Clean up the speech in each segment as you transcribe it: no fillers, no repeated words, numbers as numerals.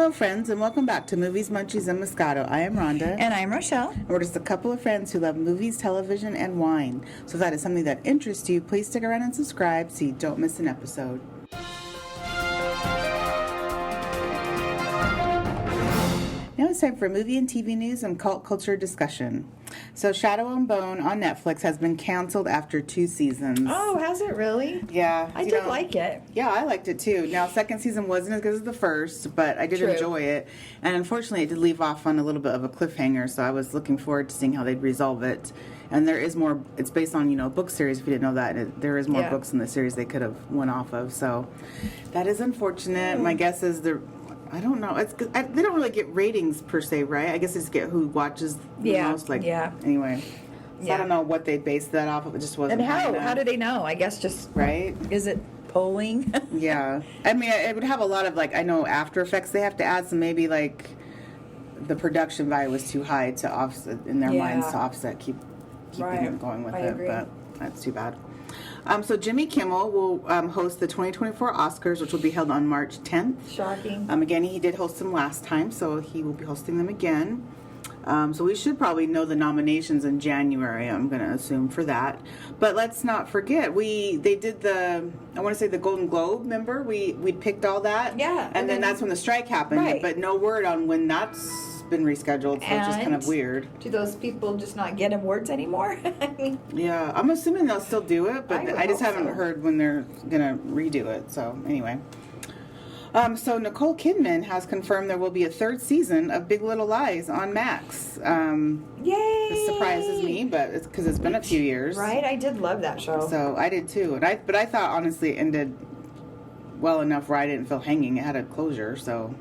Hello, friends, and welcome back to Movies, Munchies, and Moscato. I am Rhonda. And I'm Rochelle. And we're just a couple of friends who love movies, television, and wine. So if that is something that interests you, please stick around and subscribe so you don't miss an episode. Now it's time for movie and TV news and cult culture discussion. So Shadow and Bone on Netflix has been canceled after 2 seasons. Oh, has it really? Yeah. I did like it. Yeah, I liked it too. Now, second season wasn't as good as the first, but I did enjoy it. And unfortunately, it did leave off on a little bit of a cliffhanger, so I was looking forward to seeing how they'd resolve it. And there is more, it's based on, a book series, if you didn't know that. And there is more books in the series they could have went off of. So that is unfortunate. My guess is I don't know. They don't really get ratings per se, right? I guess they just get who watches the most. Anyway, so I don't know what they based that off of. It just wasn't. And how do they know? I guess just right. Is it polling? Yeah, I mean, it would have a lot of I know After Effects they have to add, so maybe the production value was too high to offset in their minds to offset keeping it going with it. Agree. But that's too bad. So Jimmy Kimmel will host the 2024 Oscars, which will be held on March 10th. Shocking. Again, he did host them last time, so he will be hosting them again. So we should probably know the nominations in January, I'm going to assume, for that. But let's not forget, they did the Golden Globe, remember? We picked all that. Yeah. And then that's when the strike happened. Right. But no word on when that's been rescheduled, so it's just kind of weird. Do those people just not get awards anymore? Yeah, I'm assuming they'll still do it, but I just haven't heard when they're gonna redo it. So anyway, so Nicole Kidman has confirmed there will be a 3rd season of Big Little Lies on Max. Yay! This surprises me, but it's because it's been a few years. Right, I did love that show. So I did too, but I thought honestly it ended well enough where I didn't feel hanging. It had a closure, so.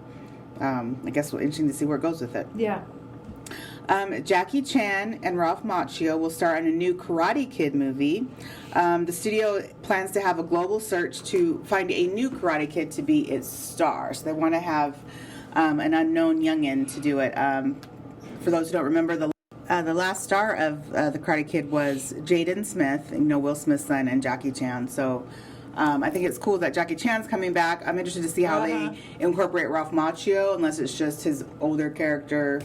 I guess we're interesting to see where it goes with it. Yeah. Jackie Chan and Ralph Macchio will star in a new Karate Kid movie. The studio plans to have a global search to find a new Karate Kid to be its star. So they want to have an unknown youngin to do it. For those who don't remember, the last star of the Karate Kid was Jaden Smith, Will Smith's son, and Jackie Chan. So I think it's cool that Jackie Chan's coming back. I'm interested to see how they incorporate Ralph Macchio, unless it's just his older character,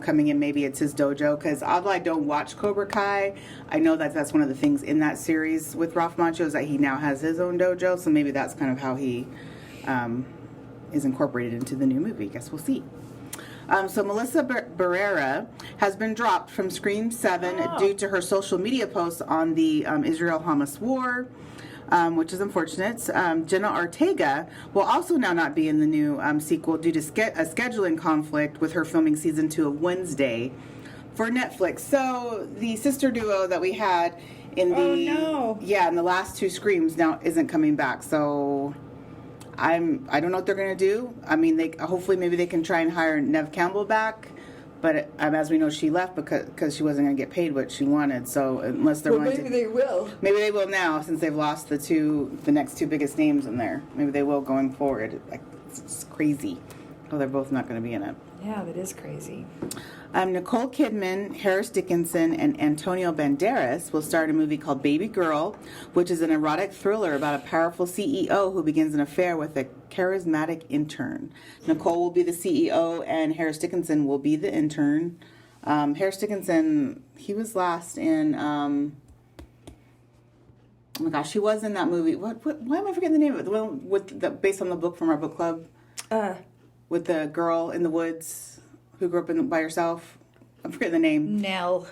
coming in. Maybe it's his dojo. Because although I don't watch Cobra Kai, I know that that's one of the things in that series with Ralph Macchio is that he now has his own dojo. So maybe that's kind of how he is incorporated into the new movie. I guess we'll see. So Melissa Barrera has been dropped from Scream 7 due to her social media posts on the Israel-Hamas war. Which is unfortunate. Jenna Ortega will also now not be in the new sequel due to a scheduling conflict with her filming season 2 of Wednesday for Netflix. So the sister duo that we had in the last 2 Screams now isn't coming back. So I don't know what they're going to do. I mean, hopefully maybe they can try and hire Neve Campbell back. But as we know, she left because she wasn't going to get paid what she wanted. So unless they're going to, maybe they will. Maybe they will now, since they've lost the next 2 biggest names in there. Maybe they will going forward. It's crazy. Oh, they're both not going to be in it. Yeah, that is crazy. Nicole Kidman, Harris Dickinson, and Antonio Banderas will star in a movie called Baby Girl, which is an erotic thriller about a powerful CEO who begins an affair with a charismatic intern. Nicole will be the CEO, and Harris Dickinson will be the intern. Harris Dickinson, he was last in... oh my gosh, he was in that movie. Why am I forgetting the name of it? The one based on the book from our book club? With the girl in the woods who grew up by herself. I'm forgetting the name. Nell.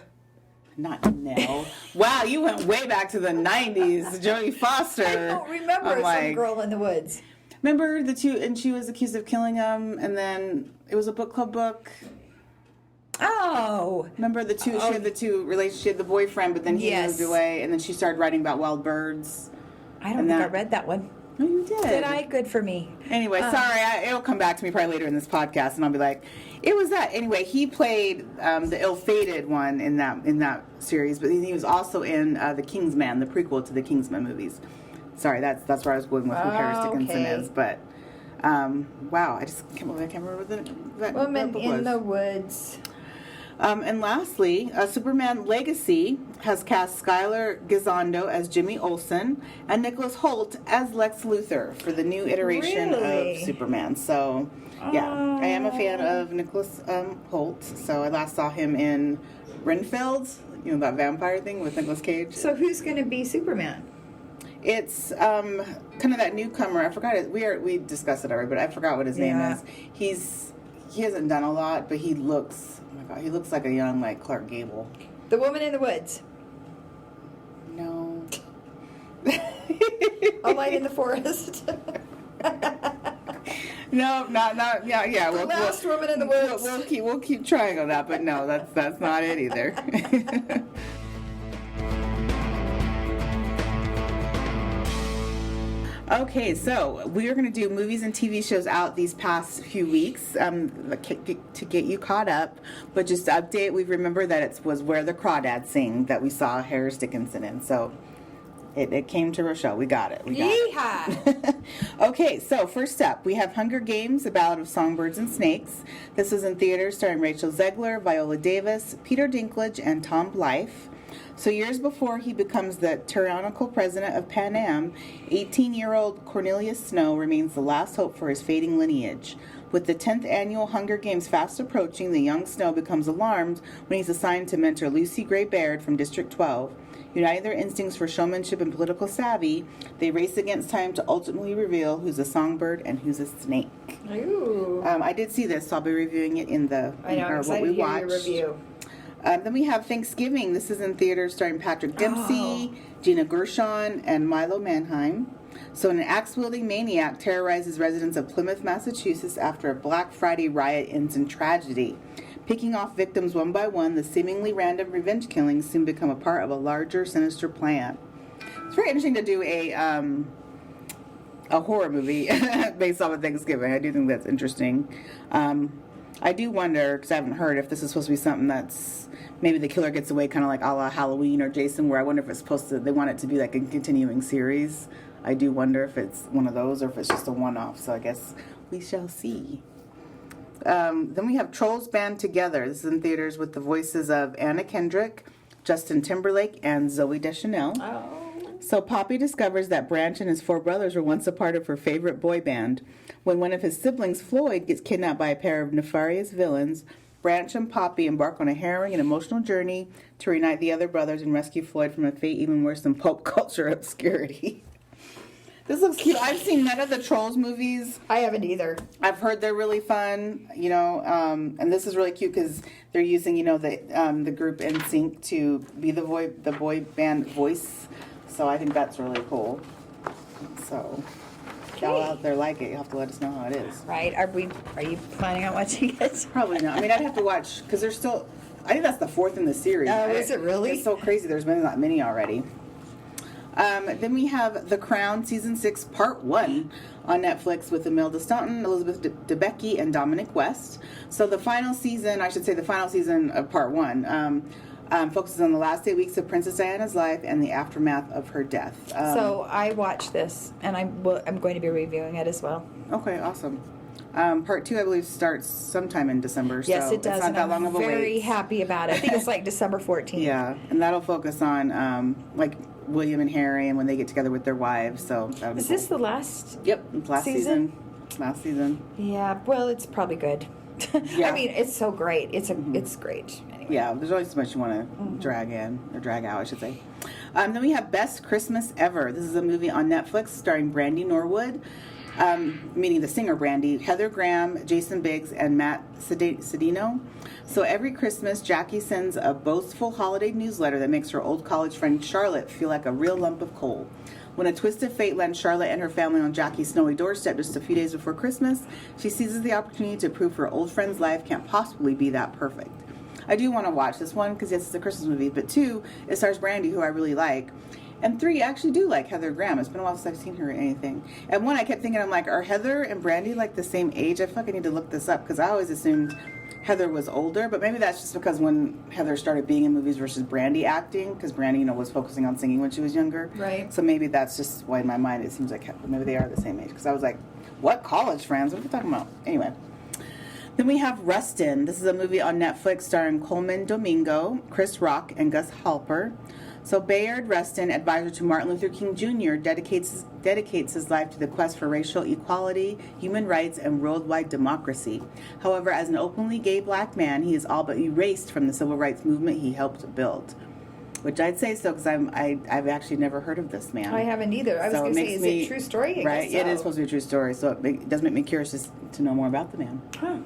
Not Nell. Wow, you went way back to the 90s. Jodie Foster. I don't remember some girl in the woods. Remember the 2, and she was accused of killing him, and then it was a book club book. Oh. Remember the 2, she had the 2 relationships, she had the boyfriend, but then he moved away, and then she started writing about wild birds. I don't think I read that one. No, you did. Did I? Good for me. Anyway, sorry, it'll come back to me probably later in this podcast, and I'll be like, it was that. Anyway, he played the ill-fated one in that series, but he was also in The Kingsman, the prequel to the Kingsman movies. Sorry, that's where I was going with who Harris Dickinson is. But wow, I can't remember what that Woman was. in the Woods. And lastly, Superman Legacy has cast Skylar Gisondo as Jimmy Olsen and Nicholas Hoult as Lex Luthor for the new iteration of Superman. So Yeah, I am a fan of Nicholas Hoult. So I last saw him in Renfield, that vampire thing with Nicolas Cage. So who's going to be Superman? It's kind of that newcomer. I forgot it. We discussed it already, but I forgot what his name is. He hasn't done a lot, but he looks. Oh my god, he looks like a young Clark Gable. The Woman in the Woods. No. A Light in the Forest. No, not yeah. The Last Woman in the Woods. We'll keep trying on that, but no, that's not it either. Okay, so we are going to do movies and TV shows out these past few weeks to get you caught up. But just to update, we remember that it was Where the Crawdads Sing that we saw Harris Dickinson in. So it came to Rochelle. We got it. Yeehaw! Okay, so first up, we have Hunger Games, A Ballad of Songbirds and Snakes. This was in theaters starring Rachel Zegler, Viola Davis, Peter Dinklage, and Tom Blythe. So years before he becomes the tyrannical president of Pan Am, 18-year-old Cornelius Snow remains the last hope for his fading lineage. With the 10th annual Hunger Games fast approaching, the young Snow becomes alarmed when he's assigned to mentor Lucy Gray Baird from District 12. Uniting their instincts for showmanship and political savvy, they race against time to ultimately reveal who's a songbird and who's a snake. Ooh. I did see this, so I'll be reviewing it in what we watched. Your review. Then we have Thanksgiving. This is in theaters starring Patrick Dempsey, Gina Gershon, and Milo Manheim. So an axe-wielding maniac terrorizes residents of Plymouth, Massachusetts after a Black Friday riot ends in tragedy. Picking off victims one by one, the seemingly random revenge killings soon become a part of a larger, sinister plan. It's very interesting to do a horror movie based off of Thanksgiving. I do think that's interesting. I do wonder, because I haven't heard, if this is supposed to be something that's maybe the killer gets away, kind of like a la Halloween or Jason, where I wonder if it's supposed to, they want it to be like a continuing series. I do wonder if it's one of those or if it's just a one-off. So I guess we shall see. Then we have Trolls Band Together. This is in theaters with the voices of Anna Kendrick, Justin Timberlake, and Zooey Deschanel. Oh. So Poppy discovers that Branch and his 4 brothers were once a part of her favorite boy band. When one of his siblings, Floyd, gets kidnapped by a pair of nefarious villains, Branch and Poppy embark on a harrowing and emotional journey to reunite the other brothers and rescue Floyd from a fate even worse than pop culture obscurity. This looks cute. I've seen none of the Trolls movies. I haven't either. I've heard they're really fun, and this is really cute because they're using, the group NSYNC to be the boy band voice. So I think that's really cool. So, if y'all out there like it, you'll have to let us know how it is. Right. Are you planning on watching it? Probably not. I mean, I'd have to watch, because there's still, I think that's the 4th in the series. Oh, is it really? It's so crazy. There's been that many already. Then we have The Crown Season 6 Part 1 on Netflix with Imelda Staunton, Elizabeth Debicki, and Dominic West. So the final season of Part 1, focuses on the last 8 weeks of Princess Diana's life and the aftermath of her death. So I watched this, and I'm going to be reviewing it as well. Okay, awesome. Part 2, I believe, starts sometime in December. Yes, so it does, it's not and that long I'm of a wait. very happy about it. I think it's like December 14th. Yeah, and that'll focus on William and Harry and when they get together with their wives. So that'll be Is this the last? Yep, it's last season. Last season. Yeah. Well, it's probably good. Yeah. I mean, it's so great. It's great. Anyway. Yeah, there's always so much you want to drag in, or drag out, I should say. Then we have Best Christmas Ever. This is a movie on Netflix starring Brandy Norwood, meaning the singer Brandy, Heather Graham, Jason Biggs, and Matt Cedino. So every Christmas, Jackie sends a boastful holiday newsletter that makes her old college friend Charlotte feel like a real lump of coal. When a twist of fate lands Charlotte and her family on Jackie's snowy doorstep just a few days before Christmas, she seizes the opportunity to prove her old friend's life can't possibly be that perfect. I do want to watch this one because, yes, it's a Christmas movie, but 2, it stars Brandy, who I really like. And 3, I actually do like Heather Graham. It's been a while since I've seen her in anything. And 1, I kept thinking, I'm like, are Heather and Brandy like the same age? I feel like I need to look this up because I always assumed Heather was older, but maybe that's just because when Heather started being in movies versus Brandy acting, because Brandy, was focusing on singing when she was younger. Right. So maybe that's just why in my mind it seems like maybe they are the same age. Because I was like, what college friends? What are we talking about? Anyway. Then we have Rustin. This is a movie on Netflix starring Coleman Domingo, Chris Rock, and Gus Halper. So Bayard Rustin, advisor to Martin Luther King Jr., dedicates his life to the quest for racial equality, human rights, and worldwide democracy. However, as an openly gay black man, he is all but erased from the civil rights movement he helped build. Which I'd say so because I've actually never heard of this man. I haven't either. I was going to say, is it a true story? Right, it is supposed to be a true story, so it does make me curious to know more about the man. Huh.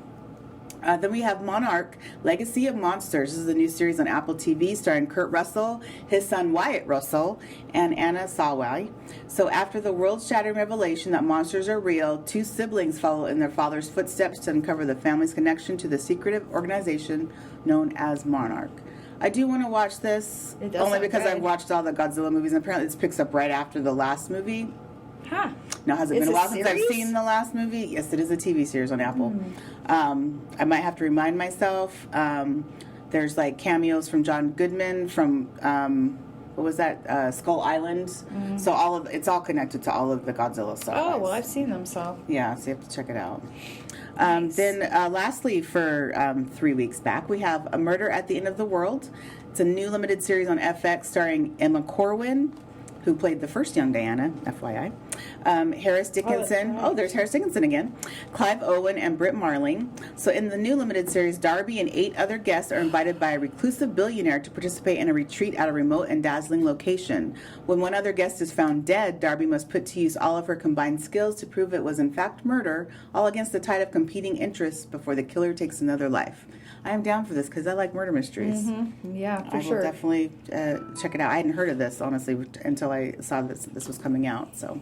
Then we have Monarch, Legacy of Monsters. This is a new series on Apple TV starring Kurt Russell, his son Wyatt Russell, and Anna Sawai. So after the world-shattering revelation that monsters are real, two siblings follow in their father's footsteps to uncover the family's connection to the secretive organization known as Monarch. I do want to watch this, only because I've watched all the Godzilla movies, and apparently this picks up right after the last movie. Huh. Now, has it been a while since I've seen the last movie? Yes, it is a TV series on Apple. I might have to remind myself. There's like cameos from John Goodman from, what was that, Skull Island. So it's all connected to all of the Godzilla stuff. Oh, well, I've seen them, so. Yeah, so you have to check it out. Nice. Then lastly, for 3 weeks back, we have A Murder at the End of the World. It's a new limited series on FX starring Emma Corwin, who played the first young Diana, FYI. Harris Dickinson. Oh, there's Harris Dickinson again. Clive Owen and Britt Marling. So in the new limited series, Darby and 8 other guests are invited by a reclusive billionaire to participate in a retreat at a remote and dazzling location. When one other guest is found dead, Darby must put to use all of her combined skills to prove it was in fact murder, all against the tide of competing interests before the killer takes another life. I am down for this because I like murder mysteries. Yeah, for I sure. will definitely check it out. I hadn't heard of this, honestly, until I saw this was coming out. So,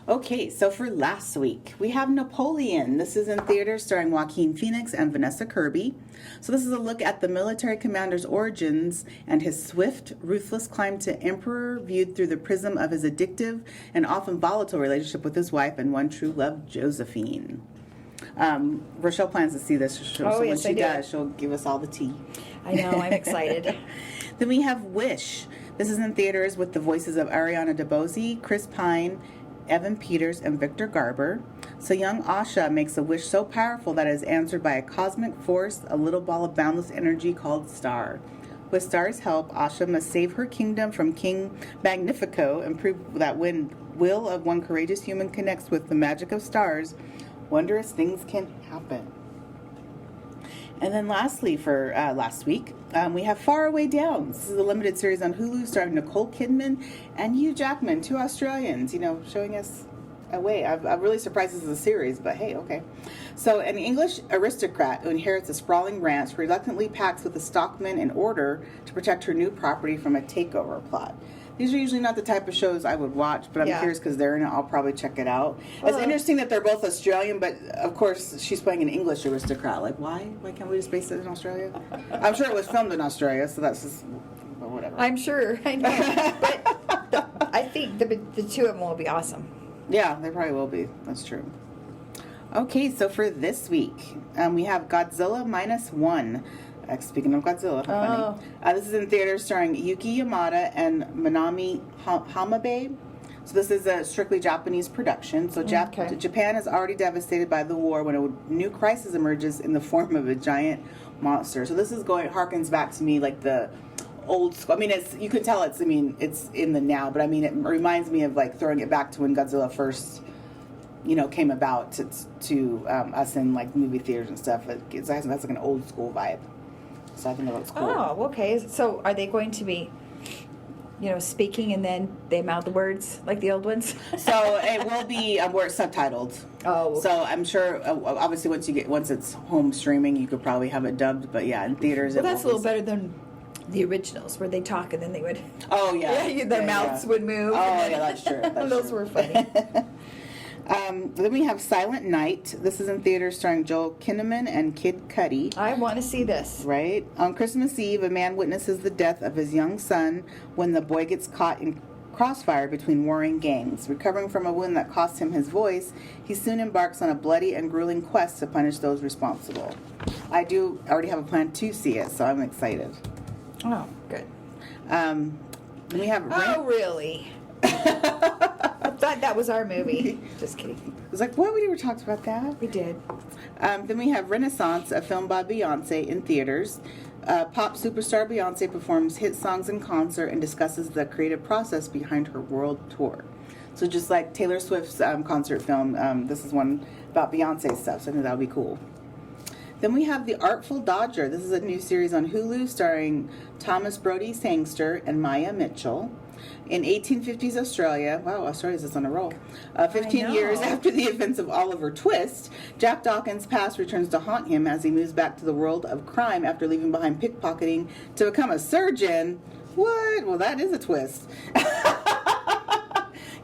okay, so for last week, we have Napoleon. This is in theaters starring Joaquin Phoenix and Vanessa Kirby. So this is a look at the military commander's origins and his swift, ruthless climb to emperor viewed through the prism of his addictive and often volatile relationship with his wife and one true love, Josephine. Rochelle plans to see this, so when she does, she'll give us all the tea. I know, I'm excited. Then we have Wish. This is in theaters with the voices of Ariana DeBose, Chris Pine, Evan Peters, and Victor Garber. So young Asha makes a wish so powerful that it is answered by a cosmic force, a little ball of boundless energy called Star. With Star's help, Asha must save her kingdom from King Magnifico and prove that when will of one courageous human connects with the magic of stars, wondrous things can happen. And then lastly, for last week, we have Far Away Down. This is a limited series on Hulu starring Nicole Kidman and Hugh Jackman, 2 Australians, showing us a way. I'm really surprised this is a series, but hey, okay. So an English aristocrat who inherits a sprawling ranch reluctantly pacts with the stockmen in order to protect her new property from a takeover plot. These are usually not the type of shows I would watch, but I'm curious because they're in it. I'll probably check it out. It's interesting that they're both Australian, but of course she's playing an English aristocrat. Like, why? Why can't we just base it in Australia? I'm sure it was filmed in Australia, so that's just whatever. I'm sure. I know. But I think the two of them will be awesome. Yeah, they probably will be. That's true. Okay, so for this week, we have Godzilla -1. Speaking of Godzilla, how funny. This is in theaters starring Yuki Yamada and Manami Hamabe. So this is a strictly Japanese production. So Japan is already devastated by the war when a new crisis emerges in the form of a giant monster. So this is harkens back to me like the old school. I mean, you can tell it's in the now, but I mean, it reminds me of like throwing it back to when Godzilla first, came about to us in like movie theaters and stuff. That's like an old school vibe. So I think it looks cool. Oh, okay. So are they going to be, speaking and then they mouth the words like the old ones? So it will be word subtitled. Oh. Okay. So I'm sure, obviously, once it's home streaming, you could probably have it dubbed. But yeah, in theaters, well, that's a little better than the originals where they talk and then they would. Oh yeah. Their mouths would move. Oh yeah, that's true. Those were funny. Then we have Silent Night. This is in theaters starring Joel Kinnaman and Kid Cudi. I want to see this. Right. On Christmas Eve, a man witnesses the death of his young son when the boy gets caught in crossfire between warring gangs. Recovering from a wound that cost him his voice, he soon embarks on a bloody and grueling quest to punish those responsible. I do already have a plan to see it, so I'm excited. Oh, good. Then we have... Oh, really? I thought that was our movie. Just kidding. I was like, what? We never talked about that. We did. Then we have Renaissance, a film by Beyonce in theaters. pop superstar Beyonce performs hit songs in concert and discusses the creative process behind her world tour. So just like Taylor Swift's concert film, this is one about Beyonce stuff, so I think that would be cool. Then we have The Artful Dodger. This is a new series on Hulu starring Thomas Brody Sangster and Maya Mitchell. In 1850s Australia, wow, Australia's just on a roll. 15 years after the events of Oliver Twist, Jack Dawkins' past returns to haunt him as he moves back to the world of crime after leaving behind pickpocketing to become a surgeon. What? Well, that is a twist.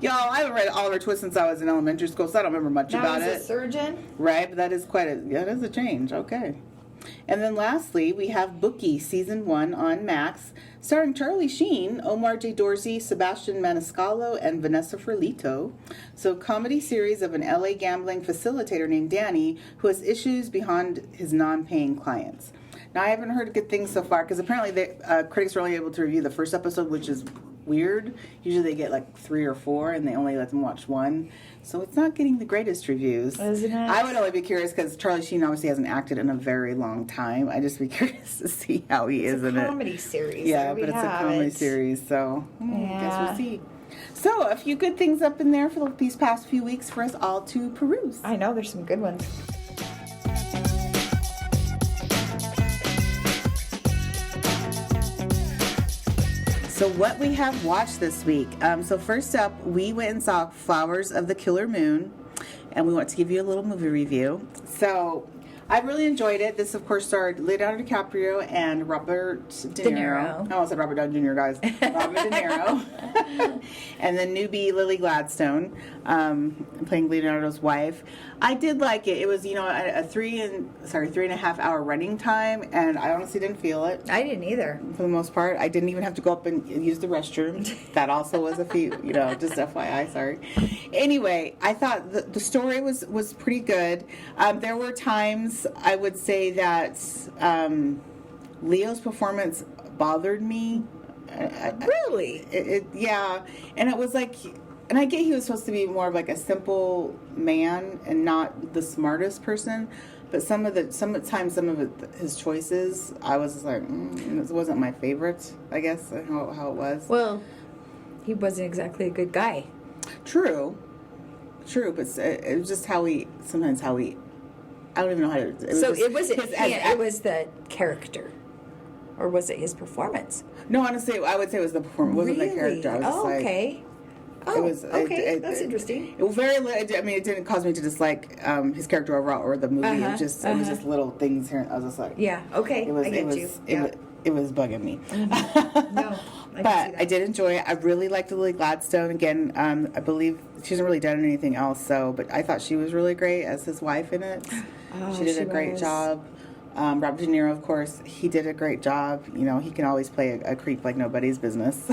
Y'all, I haven't read Oliver Twist since I was in elementary school, so I don't remember much about it. Now he's a surgeon? Right, but that is that is a change. Okay. And then lastly, we have Bookie Season 1 on Max, starring Charlie Sheen, Omar J. Dorsey, Sebastian Maniscalco, and Vanessa Ferlito. So, comedy series of an LA gambling facilitator named Danny who has issues behind his non-paying clients. Now, I haven't heard good things so far because apparently the critics were only able to review the first episode, which is weird. Usually they get like 3 or 4 and they only let them watch 1. So it's not getting the greatest reviews. Isn't it? I would only be curious because Charlie Sheen obviously hasn't acted in a very long time. I'd just be curious to see how he is in it. It's a comedy series. Yeah, but it's a comedy series, so I guess we'll see. So a few good things up in there for these past few weeks for us all to peruse. I know, there's some good ones. So what we have watched this week. So first up, we went and saw Flowers of the Killer Moon, and we want to give you a little movie review. So I really enjoyed it. This, of course, starred Leonardo DiCaprio and Robert De Niro. Oh, I said Robert Downey Jr., guys. Robert De Niro. And then newbie Lily Gladstone, playing Leonardo's wife. I did like it. It was, a 3.5 hour running time, and I honestly didn't feel it. I didn't either. For the most part. I didn't even have to go up and use the restroom. That also was a few, just FYI, sorry. Anyway, I thought the story was pretty good. There were times I would say that Leo's performance bothered me. Really? Yeah. And it was like, and I get he was supposed to be more of like a simple man and not the smartest person, but some of his choices, I was just like, it wasn't my favorite, I guess, how it was. Well, he wasn't exactly a good guy. True, but it was just how he, I don't even know how to. It was the character. Or was it his performance? No, honestly, I would say it was the performance. It wasn't the character. I was just okay. That's interesting. It was it didn't cause me to dislike his character overall or the movie. It was just little things here. I was just like, yeah, okay. It was bugging me. Mm-hmm. No, but I did enjoy it. I really liked Lily Gladstone. Again, I believe she hasn't really done anything else. But I thought she was really great as his wife in it. She did a great job. Robert De Niro, of course, he did a great job. He can always play a creep like nobody's business.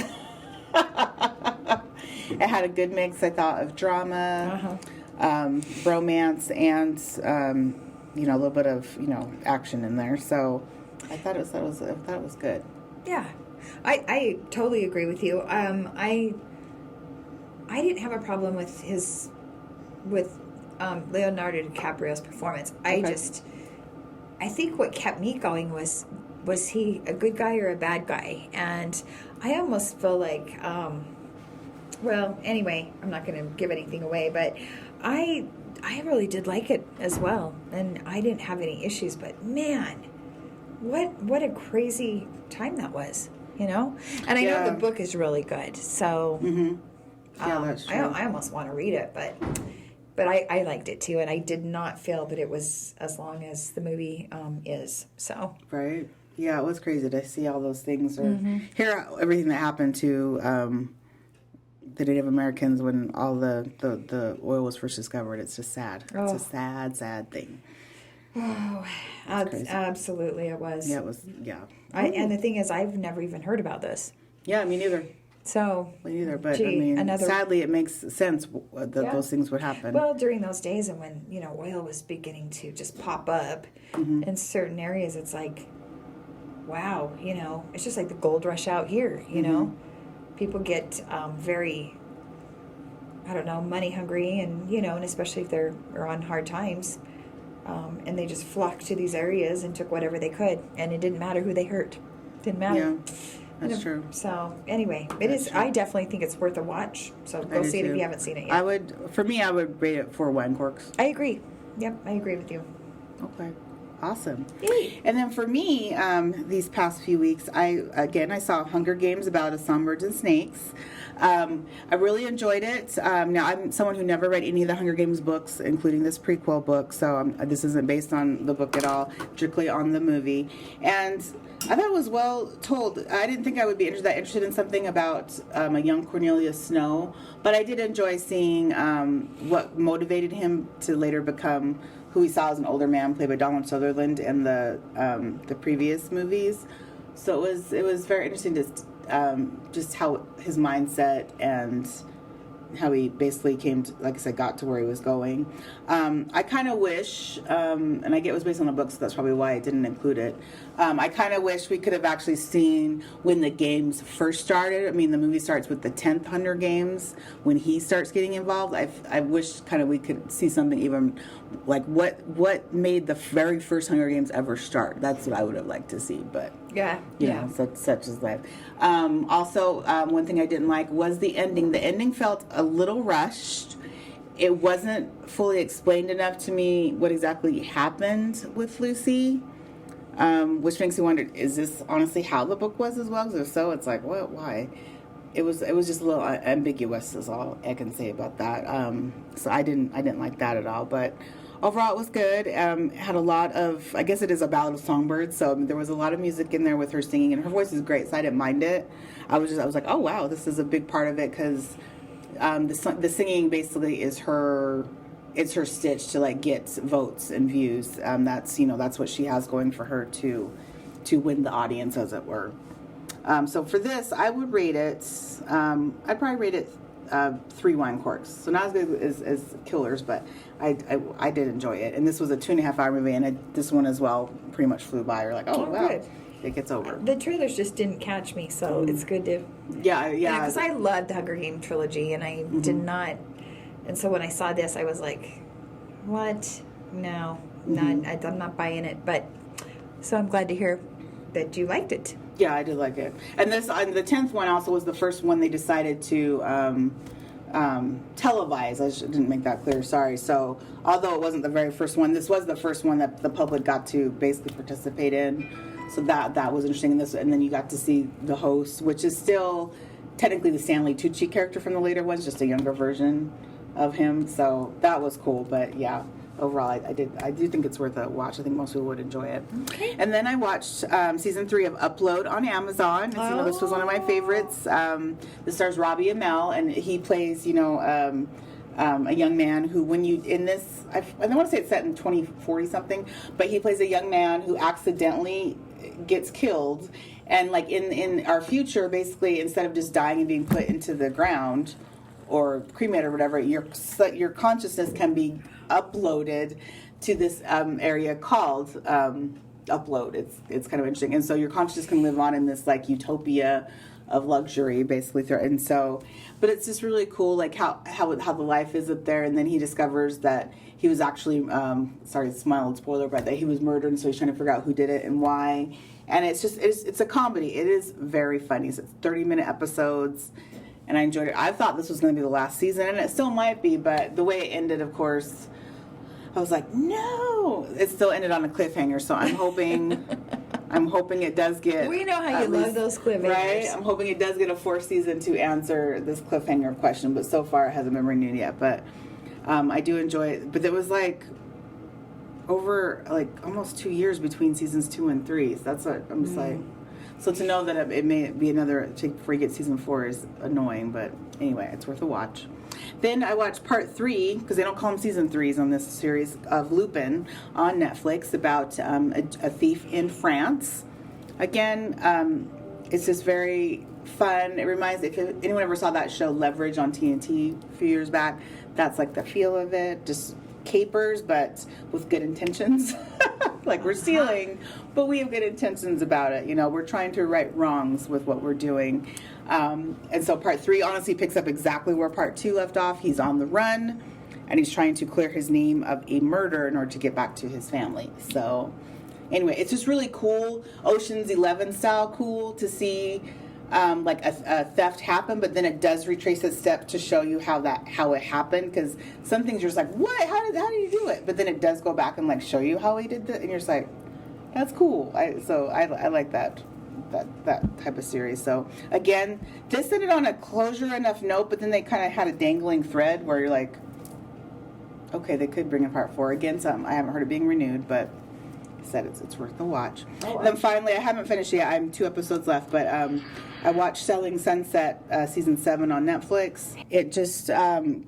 It had a good mix, I thought, of drama, romance, and a little bit of action in there. So I thought it was good. Yeah, I totally agree with you. I didn't have a problem with Leonardo DiCaprio's performance. I think what kept me going was he a good guy or a bad guy? And I almost feel like, anyway, I'm not going to give anything away, but I really did like it as well, and I didn't have any issues. But man, what a crazy time that was, And I know the book is really good, so that's true. I almost want to read it, but I liked it too, and I did not feel that it was as long as the movie is. So right, yeah, it was crazy to see all those things or hear everything that happened to the Native Americans when all the oil was first discovered. It's just sad. It's a sad thing. Oh, absolutely, it was. Yeah, it was. Yeah, and the thing is, I've never even heard about this. Yeah, me neither. So, me neither, but sadly, it makes sense that those things would happen. Well, during those days and when oil was beginning to just pop up in certain areas, it's like, wow, it's just like the gold rush out here. People get very, I don't know, money hungry, and and especially if they're on hard times, And they just flocked to these areas and took whatever they could, and it didn't matter who they hurt. Didn't matter. Yeah, that's true. So anyway, I definitely think it's worth a watch. So go see it if you haven't seen it yet. I would rate it 4 wine corks. I agree. Yep, I agree with you. Okay. Awesome. Yay. And then for me, these past few weeks, I saw Hunger Games about a Songbirds and Snakes. I really enjoyed it. Now, I'm someone who never read any of the Hunger Games books, including this prequel book, so this isn't based on the book at all, strictly on the movie. And I thought it was well told. I didn't think I would be that interested in something about a young Cornelius Snow, but I did enjoy seeing what motivated him to later become who he saw as an older man, played by Donald Sutherland in the previous movies. So it was very interesting to just how his mindset and how he basically came to, like I said, got to where he was going. I kind of wish, and I get it was based on a book, so that's probably why I didn't include it. I kind of wish we could have actually seen when the games first started. I mean, the movie starts with the 10th Hunger Games, when he starts getting involved. I wish kind of we could see something even like what made the very first Hunger Games ever start. That's what I would have liked to see, but you know, such is life. Also, one thing I didn't like was the ending. The ending felt a little rushed. It wasn't fully explained enough to me what exactly happened with Lucy, which makes me wonder, is this honestly how the book was as well? Because if so, it's like, what? Why? It was just a little ambiguous is all I can say about that. So I didn't like that at all, but overall it was good. Had a lot of, I guess it is a ballad of songbirds, so there was a lot of music in there with her singing, and her voice is great, so I didn't mind it. I was like, oh wow, this is a big part of it, because the singing basically is her stitch to like get votes and views. That's what she has going for her to win the audience, as it were. So for this, I would rate it. I'd probably rate it 3 wine corks. So not as good as Killers, but I did enjoy it. And this was a 2.5-hour movie, and this one as well pretty much flew by. You're like, oh wow, good. It gets over. The trailers just didn't catch me, so it's good to. Yeah. Because I loved the Hunger Games trilogy, and I did not. And so when I saw this, I was like, what? No, I'm not buying it. But so I'm glad to hear that you liked it. Yeah, I did like it. And the 10th one also was the first one they decided to televise. I didn't make that clear, sorry. So although it wasn't the very first one, this was the first one that the public got to basically participate in. So that was interesting. And then you got to see the host, which is still technically the Stanley Tucci character from the later ones, just a younger version of him. So that was cool. But yeah, overall, I do think it's worth a watch. I think most people would enjoy it. Okay. And then I watched season 3 of Upload on Amazon. This was one of my favorites. This stars Robbie Amell, and he plays, a young man who, when you in this, I don't want to say it's set in 2040 something, but he plays a young man who accidentally gets killed, and like in our future, basically, instead of just dying and being put into the ground or cremated or whatever, your consciousness can be uploaded to this area called Upload. It's kind of interesting, and so your consciousness can live on in this like utopia of luxury, basically. And so, but it's just really cool, like how the life is up there. And then he discovers that he was actually it's a mild spoiler, but that he was murdered, and so he's trying to figure out who did it and why. And it's a comedy. It is very funny. So it's 30-minute episodes, and I enjoyed it. I thought this was going to be the last season, and it still might be, but the way it ended, of course, I was like, no. It still ended on a cliffhanger, so I'm hoping it does get. We know how you love those cliffhangers, right? I'm hoping it does get a 4th season to answer this cliffhanger question, but so far it hasn't been renewed yet. But I do enjoy it. But there was like over like almost 2 years between seasons 2 and 3. So that's what I'm just like. So to know that it may be another before you get season 4 is annoying, but anyway, it's worth a watch. Then I watched part 3, because they don't call them season 3s on this series, of Lupin on Netflix, about a thief in France. Again, it's just very fun. It reminds, if anyone ever saw that show Leverage on TNT a few years back, that's like the feel of it. Just capers, but with good intentions. Like we're stealing, but we have good intentions about it. We're trying to right wrongs with what we're doing. And so part 3 honestly picks up exactly where part 2 left off. He's on the run, and he's trying to clear his name of a murder in order to get back to his family. So anyway, it's just really cool, Ocean's 11 style cool to see like a theft happen, but then it does retrace its step to show you how it happened, because some things you're just like, what? How did you do it? But then it does go back and like show you how he did it, and you're just like, that's cool. I like that type of series. So again, this ended on a closure enough note, but then they kind of had a dangling thread where you're like, okay, they could bring in part 4 again. So I haven't heard it being renewed, but said it's worth the watch. And then finally, I haven't finished yet. I'm 2 episodes left, but I watched Selling Sunset season 7 on Netflix. It just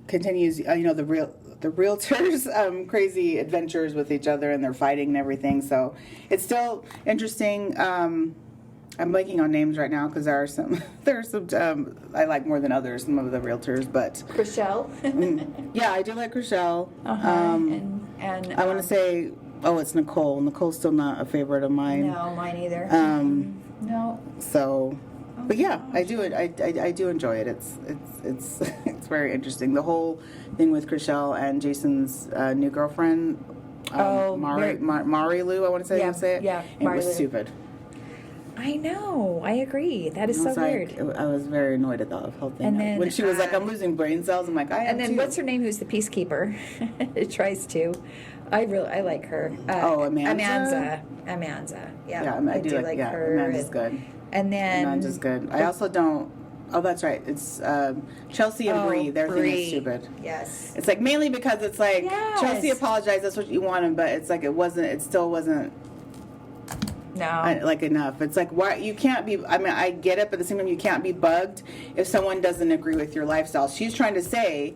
continues, the realtors' crazy adventures with each other, and they're fighting and everything. So it's still interesting. I'm blanking on names right now because there are some I like more than others, some of the realtors, but Chriselle. Yeah, I do like Chriselle. And I want to say, it's Nicole. Nicole's still not a favorite of mine. No, mine either. No. So, but yeah, I do it. I do enjoy it. It's very interesting. The whole thing with Chriselle and Jason's new girlfriend, Mari Lou. I want to say you say it. Yeah, it was stupid. I know. I agree. That is so weird. I was very annoyed at the whole thing. And then, when she was like, "I'm losing brain cells," I'm like, "I am And then too." what's her name? Who's the peacekeeper? It tries to. I like her. Amanda. Amanda. Yeah. Yeah, I do like her. Amanda's good. And then Amanda's good. I also don't. Oh, that's right. It's Chelsea and Bree. Their thing is stupid. Yes. It's like mainly because it's like Yes. Chelsea apologized. That's what you wanted, but it's like it still wasn't. No. Like enough. It's like, why you can't be. I mean, I get it, but at the same time, you can't be bugged if someone doesn't agree with your lifestyle. She's trying to say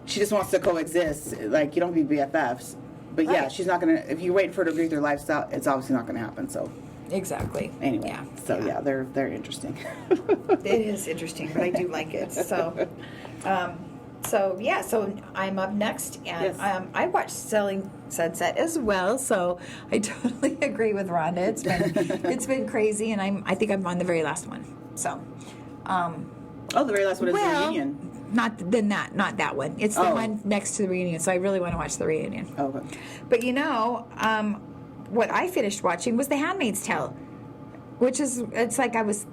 she just wants to coexist. Like, you don't be BFFs. But yeah, Right. she's not gonna. If you wait for her to agree with your lifestyle, it's obviously not gonna happen. So Exactly. anyway, Yeah. so they're interesting. It is interesting, but I do like it. So, so I'm up next, and Yes. I watched Selling Sunset as well. So I totally agree with Rhonda. It's been crazy, and I think I'm on the very last one. So, the very last one is the reunion. Not that one. It's the one next to the reunion. So I really want to watch the reunion. Oh, okay. But what I finished watching was The Handmaid's Tale, which is, it's like I was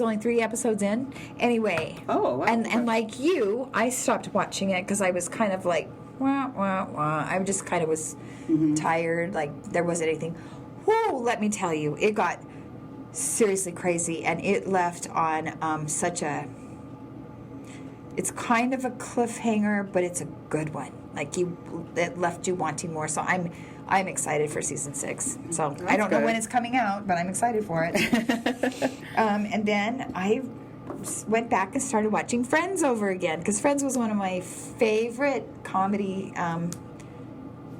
only 3 episodes in. Anyway. Oh, wow. And like you, I stopped watching it because I was kind of like, wah, wah, wah. I just kind of was tired. Like, there wasn't anything. Whoa, let me tell you, it got seriously crazy, and it left on such a... It's kind of a cliffhanger, but it's a good one. Like, it left you wanting more. So I'm excited for season 6. So I don't know when it's coming out, but I'm excited for it. And then I went back and started watching Friends over again, because Friends was one of my favorite comedy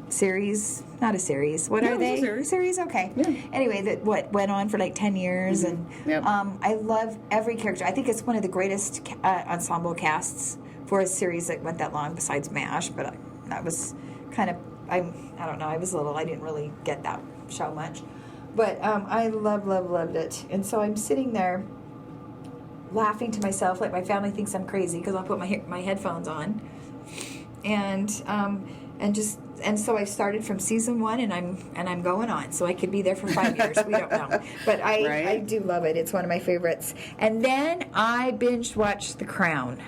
series. Not a series. What are they? Series. Okay. Yeah. Anyway, that went on for like 10 years, and I love every character. I think it's one of the greatest ensemble casts for a series that went that long, besides MASH. But that was kind of I don't know. I was little. I didn't really get that show much, but I loved it. And so I'm sitting there laughing to myself, like my family thinks I'm crazy because I'll put my headphones on, and so I started from season 1, and I'm going on. So I could be there for 5 years. We don't know, but I do love it. It's one of my favorites. And then I binge watched The Crown.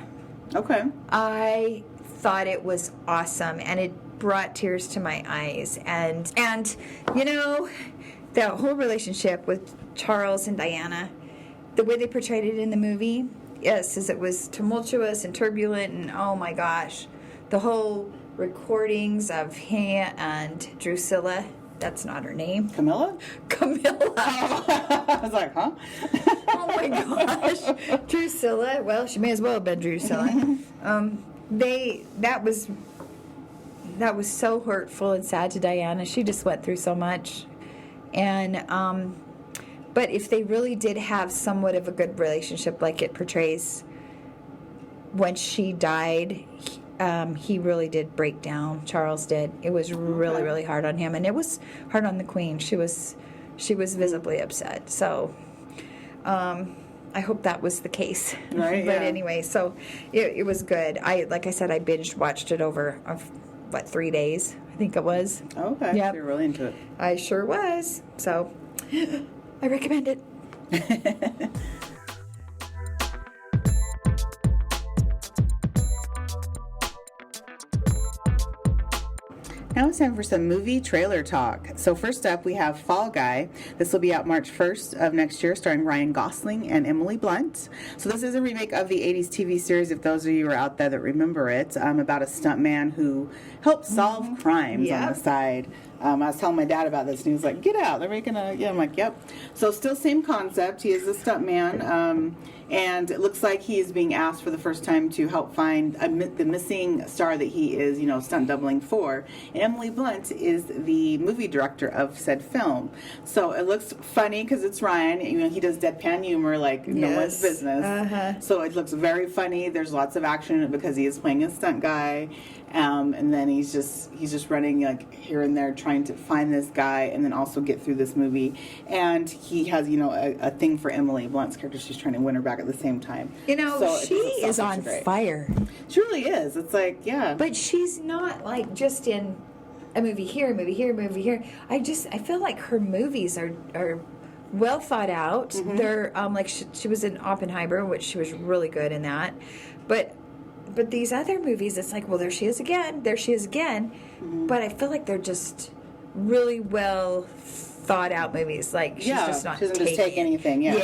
Okay. I thought it was awesome, and it brought tears to my eyes. And the whole relationship with Charles and Diana, the way they portrayed it in the movie, yes, as it was tumultuous and turbulent, and oh my gosh, the whole recordings of him and Drusilla. That's not her name. Camilla. I was like, huh? Oh my gosh. Drusilla. Well, she may as well have been Drusilla. That was so hurtful and sad to Diana. She just went through so much. And but if they really did have somewhat of a good relationship like it portrays, when she died, he really did break down. Charles did. It was really, really hard on him, and it was hard on the Queen. She was visibly upset. So, I hope that was the case. Right. But anyway, so it was good. Like I said, I binge watched it over 3 days, I think it was. Okay, Yep. so you're really into it. I sure was. So I recommend it. Now it's time for some movie trailer talk. So first up, we have Fall Guy. This will be out March 1st of next year, starring Ryan Gosling and Emily Blunt. So this is a remake of the 80s TV series, if those of you are out there that remember it, about a stuntman who helps solve crimes on the side. I was telling my dad about this, and he was like, "Get out! They're making a..." Yeah, I'm like, "Yep." So still same concept. He is a stuntman, and it looks like he is being asked for the first time to help find the missing star that he is, stunt doubling for. And Emily Blunt is the movie director of said film. So it looks funny because it's Ryan. He does deadpan humor like no one's business. So it looks very funny. There's lots of action in it because he is playing a stunt guy. And then he's just running like here and there trying to find this guy and then also get through this movie. And he has, a thing for Emily Blunt's character. She's trying to win her back at the same time. So she is on fire. She really is. It's like, yeah. But she's not like just in a movie here, a movie here, a movie here. I feel like her movies are well thought out. They're like she was in Oppenheimer, which she was really good in that. But these other movies, it's like, well, there she is again. But I feel like they're just really well thought out movies. Like she's just not. She doesn't just take anything. Yeah.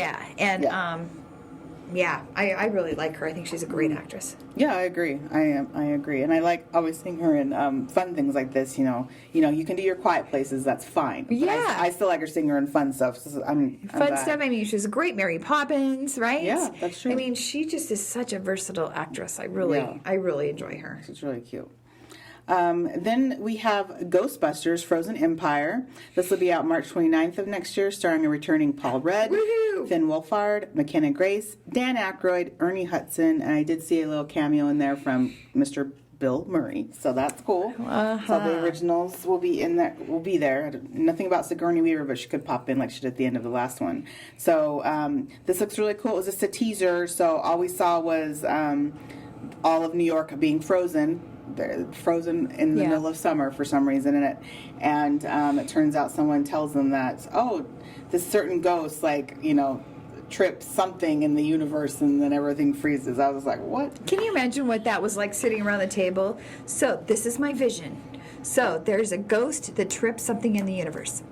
Yeah, and I really like her. I think she's a great actress. Yeah, I agree. I agree, and I like always seeing her in fun things like this. You can do your quiet places. That's fine. Yeah, I still like her seeing her in fun stuff. So I'm fun stuff. I mean, she's a great Mary Poppins, right? Yeah, that's true. I mean, she just is such a versatile actress. I really enjoy her. She's really cute. Then we have Ghostbusters Frozen Empire. This will be out March 29th of next year, starring a returning Paul Rudd, Finn Wolfhard, McKenna Grace, Dan Aykroyd, Ernie Hudson, and I did see a little cameo in there from Mr. Bill Murray, so that's cool. So the originals will be in there. Will be there. Nothing about Sigourney Weaver, but she could pop in like she did at the end of the last one. So this looks really cool. It was just a teaser, so all we saw was all of New York being frozen. They're frozen in the middle of summer for some reason in it, and it turns out someone tells them that this certain ghost trips something in the universe and then everything freezes. I was like, what? Can you imagine what that was like sitting around the table? So this is my vision. So there's a ghost that trips something in the universe.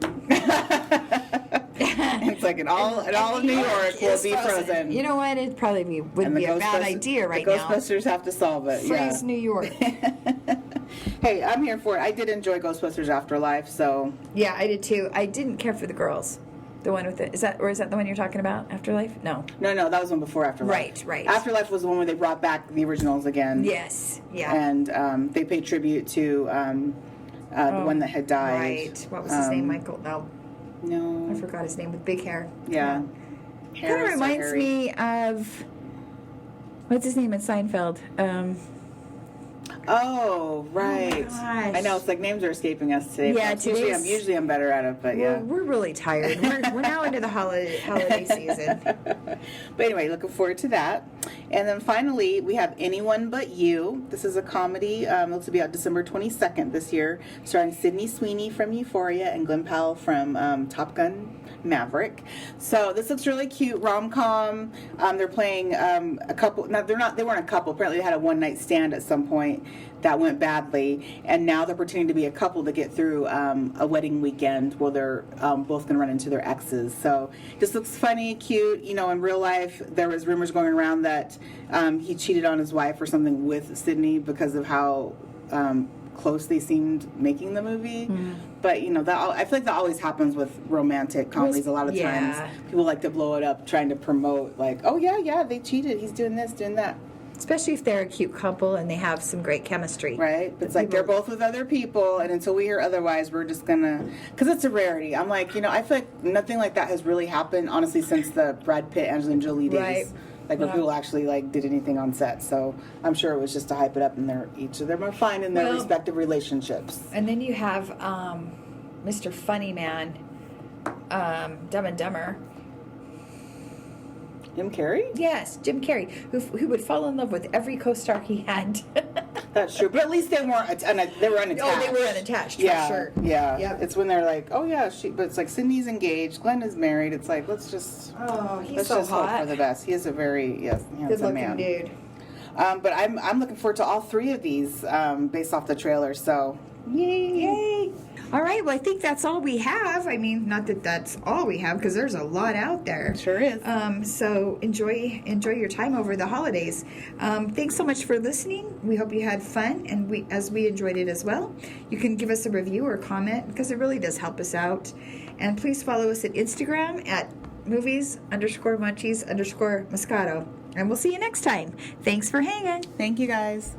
It's like all of New York will be frozen. You know what? It probably wouldn't be a bad idea right now. The Ghostbusters have to solve it. Freeze New York. Hey, I'm here for it. I did enjoy Ghostbusters Afterlife, so... Yeah, I did too. I didn't care for the girls. The one with is that the one you're talking about? Afterlife? No, that was one before Afterlife. Right. Afterlife was the one where they brought back the originals again. Yes, yeah. And they paid tribute to the one that had died. Right. What was his name? Michael? No. I forgot his name with big hair. Yeah. Kind of reminds me of what's his name in Seinfeld. Oh, right. Oh my gosh. I know, it's like names are escaping us today. Yeah, usually I'm better at it, but yeah. We're really tired. We're now into the holiday season. But anyway, looking forward to that. And then finally, we have Anyone But You. This is a comedy. Looks to be out December 22nd this year, starring Sydney Sweeney from Euphoria and Glenn Powell from Top Gun Maverick. So this looks really cute, rom-com. They're playing a couple. No, they weren't a couple. Apparently they had a one-night stand at some point that went badly, and now they're pretending to be a couple to get through a wedding weekend where they're both going to run into their exes. So this looks funny, cute. In real life there was rumors going around that he cheated on his wife or something with Sydney because of how close they seemed making the movie. But that I feel like that always happens with romantic comedies. A lot of times people like to blow it up trying to promote like, oh yeah they cheated, he's doing this, doing that. Especially if they're a cute couple and they have some great chemistry. Right. It's like they're both with other people, and until we hear otherwise, we're just gonna, because it's a rarity. I'm like, I feel like nothing like that has really happened honestly since the Brad Pitt Angelina Jolie days. Like where people actually did anything on set. So I'm sure it was just to hype it up, and each of them are fine in their respective relationships. And then you have Mr. Funny Man, Dumb and Dumber. Jim Carrey? Yes, Jim Carrey, who would fall in love with every co-star he had. That's true, but at least they weren't. They were unattached. Oh, they were unattached, Yeah, for sure. yeah. Yep. It's when they're like, oh yeah, but it's like Cindy's engaged, Glenda's married. It's like let's just He's so hope hot. for the best. He is a very handsome Good-looking man. dude. But I'm looking forward to all three of these based off the trailer. So yay! All right, well, I think that's all we have. I mean, not that that's all we have, because there's a lot out there. Sure is. So enjoy your time over the holidays. Thanks so much for listening. We hope you had fun, and we enjoyed it as well. You can give us a review or comment, because it really does help us out. And please follow us at Instagram at movies_munchies_moscato. And we'll see you next time. Thanks for hanging. Thank you guys.